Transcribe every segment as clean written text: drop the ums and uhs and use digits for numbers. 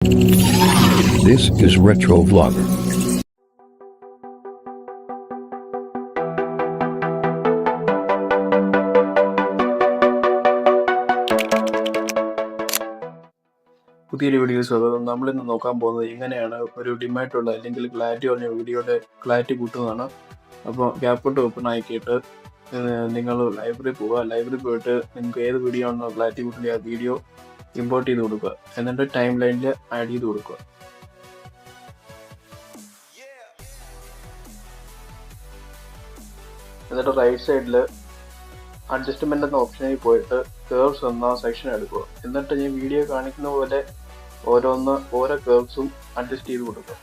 This is Retro Vlogger. പുതിയൊരു video സ്വാഗതം. നമ്മളിന്ന് നോക്കാൻ പോകുന്നത് എങ്ങനെയാണ് ഒരു ഡിമാറ്റുള്ള അല്ലെങ്കിൽ ക്ലാരിറ്റി കുറഞ്ഞ വീഡിയോയുടെ ക്ലാരിറ്റി കൂട്ടുന്നതാണ്. അപ്പോൾ ക്യാപ്കട്ട് ഓപ്പൺ ആക്കിയിട്ട് നിങ്ങൾ ലൈബ്രറി പോവുക. ലൈബ്രറി പോയിട്ട് നിങ്ങൾക്ക് ഏത് വീഡിയോ ആണോ ക്ലാരിറ്റി കൂട്ടുന്നത് ആ വീഡിയോ ഇമ്പോർട്ട് ചെയ്ത് കൊടുക്കുക. എന്നിട്ട് ടൈം ലൈനിൽ ആഡ് ചെയ്ത് കൊടുക്കുക. എന്നിട്ട് റൈറ്റ് സൈഡിൽ അഡ്ജസ്റ്റ്മെന്റ് എന്ന ഓപ്ഷനിൽ പോയിട്ട് കേർവ്സ് എന്ന സെക്ഷൻ എടുക്കുക. എന്നിട്ട് ഞാൻ വീഡിയോ കാണിക്കുന്ന പോലെ ഓരോ കേർവ്സും അഡ്ജസ്റ്റ് ചെയ്ത് കൊടുക്കുക.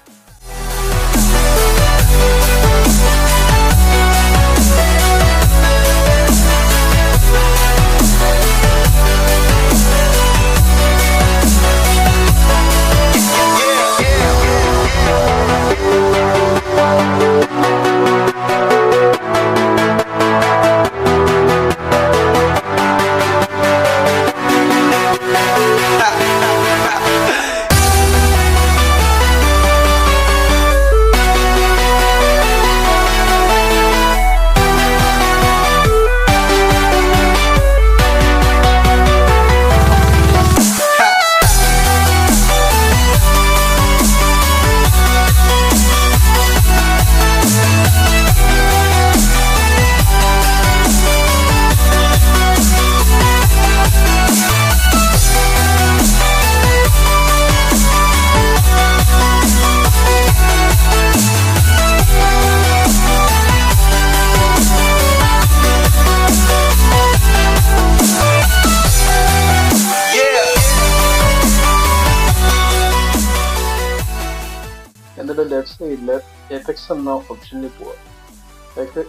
എന്നിട്ട് ലെഫ്റ്റ് സൈഡിൽ എഫക്ട്സ് എന്ന ഓപ്ഷനിൽ പോവുക.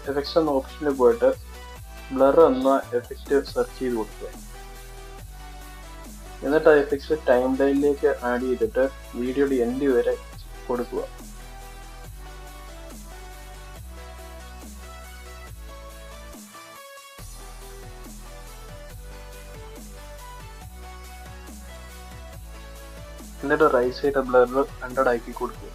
എഫക്ട്സ് എന്ന ഓപ്ഷനിൽ പോയിട്ട് ബ്ലർ എന്ന എഫക്റ്റ് സെർച്ച് ചെയ്ത് കൊടുക്കുക. എന്നിട്ട് ആ എഫക്ട്സ് ടൈം ലൈനിലേക്ക് ആഡ് ചെയ്തിട്ട് വീഡിയോയുടെ എൻഡ് വരെ കൊടുക്കുക. എന്നിട്ട് റൈറ്റ് സൈഡ് ബ്ലർ 100 ആക്കി കൊടുക്കുക.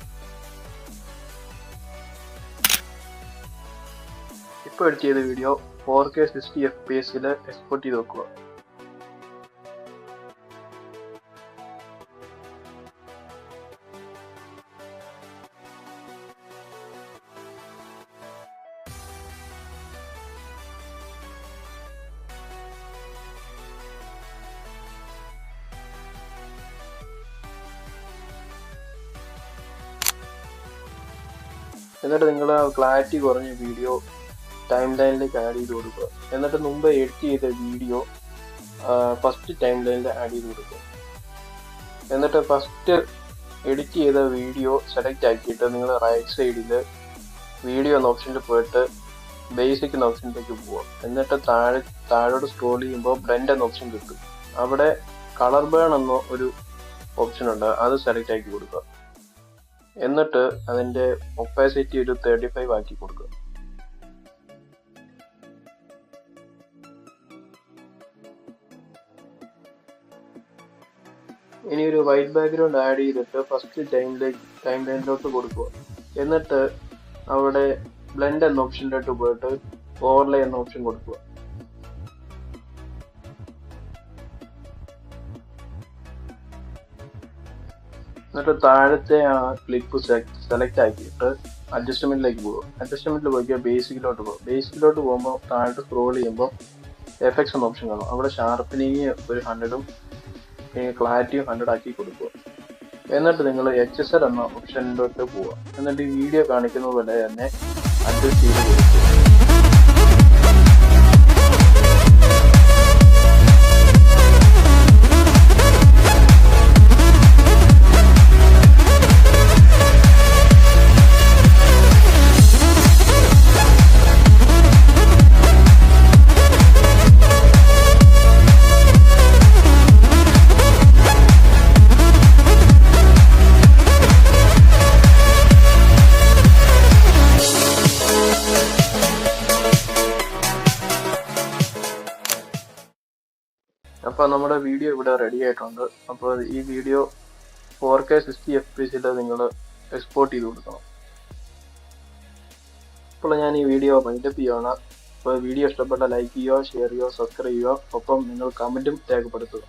ഇപ്പോൾ എഡിറ്റ് ചെയ്ത വീഡിയോ 4K 60 FPS എക്സ്പോർട്ട് ചെയ്ത് വെക്കുക. എന്നിട്ട് നിങ്ങൾ ക്ലാരിറ്റി കുറഞ്ഞ വീഡിയോ ടൈം ലൈനിലേക്ക് ആഡ് ചെയ്ത് കൊടുക്കുക. എന്നിട്ട് മുമ്പ് എഡിറ്റ് ചെയ്ത വീഡിയോ ഫസ്റ്റ് ടൈം ലൈനിൽ ആഡ് ചെയ്ത് കൊടുക്കുക. എന്നിട്ട് ഫസ്റ്റ് എഡിറ്റ് ചെയ്ത വീഡിയോ സെലക്ട് ആക്കിയിട്ട് നിങ്ങൾ റൈറ്റ് സൈഡിൽ വീഡിയോ എന്ന ഓപ്ഷനിൽ പോയിട്ട് ബേസിക് എന്ന ഓപ്ഷനിലേക്ക് പോവുക. എന്നിട്ട് താഴോട്ട് സ്ക്രോൾ ചെയ്യുമ്പോൾ ബ്ലെൻഡ് എന്ന ഓപ്ഷൻ കിട്ടും. അവിടെ കളർ ബേൺ എന്ന ഒരു ഓപ്ഷൻ ഉണ്ട്, അത് സെലക്ട് ആക്കി കൊടുക്കുക. എന്നിട്ട് അതിൻ്റെ ഒപ്പാസിറ്റി ഒരു 35 ആക്കി കൊടുക്കുക. ഇനി ഒരു വൈറ്റ് ബാക്ക്ഗ്രൗണ്ട് ആഡ് ചെയ്തിട്ട് ഫസ്റ്റ് ടൈം ലൈനിലോട്ട് കൊടുക്കുക. എന്നിട്ട് അവിടെ ബ്ലെൻഡ് എന്ന ഓപ്ഷനിലോട്ട് പോയിട്ട് ഓവർലേ എന്ന ഓപ്ഷൻ കൊടുക്കുക. എന്നിട്ട് താഴത്തെ ആ ക്ലിപ്പ് സെലക്ട് ആക്കിയിട്ട് അഡ്ജസ്റ്റ്മെന്റിലേക്ക് പോകും. അഡ്ജസ്റ്റ്മെന്റിൽ പോയി ബേസിക്കിലോട്ട് പോകും. ബേസിക്കിലോട്ട് പോകുമ്പോൾ താഴോട്ട് സ്ക്രോൾ ചെയ്യുമ്പോൾ എഫക്ട്സ് എന്ന ഓപ്ഷൻ കാണും. അവിടെ ഷാർപ്പനിങ് ഒരു 100ഉം ക്ലാരിറ്റിയും 100 ആക്കി കൊടുക്കുക. എന്നിട്ട് നിങ്ങൾ HSL എന്ന ഓപ്ഷനിലോട്ട് പോവുക. എന്നിട്ട് ഈ വീഡിയോ കാണിക്കുന്ന പോലെ തന്നെ അഡ്ജസ്റ്റ് ചെയ്ത് കൊടുക്കുക. അപ്പോൾ നമ്മുടെ വീഡിയോ ഇവിടെ റെഡി ആയിട്ടുണ്ട്. അപ്പോൾ ഈ വീഡിയോ 4K 60 FPS നിങ്ങൾ എക്സ്പോർട്ട് ചെയ്ത് കൊടുക്കണം. ഇപ്പോൾ ഞാൻ ഈ വീഡിയോ വൈൻഡപ്പ് ചെയ്യുകയാണ്. അപ്പോൾ വീഡിയോ ഇഷ്ടപ്പെട്ട ലൈക്ക് ചെയ്യുക, ഷെയർ ചെയ്യുക, സബ്സ്ക്രൈബ് ചെയ്യുക, ഒപ്പം നിങ്ങൾ കമൻറ്റും രേഖപ്പെടുത്തുക.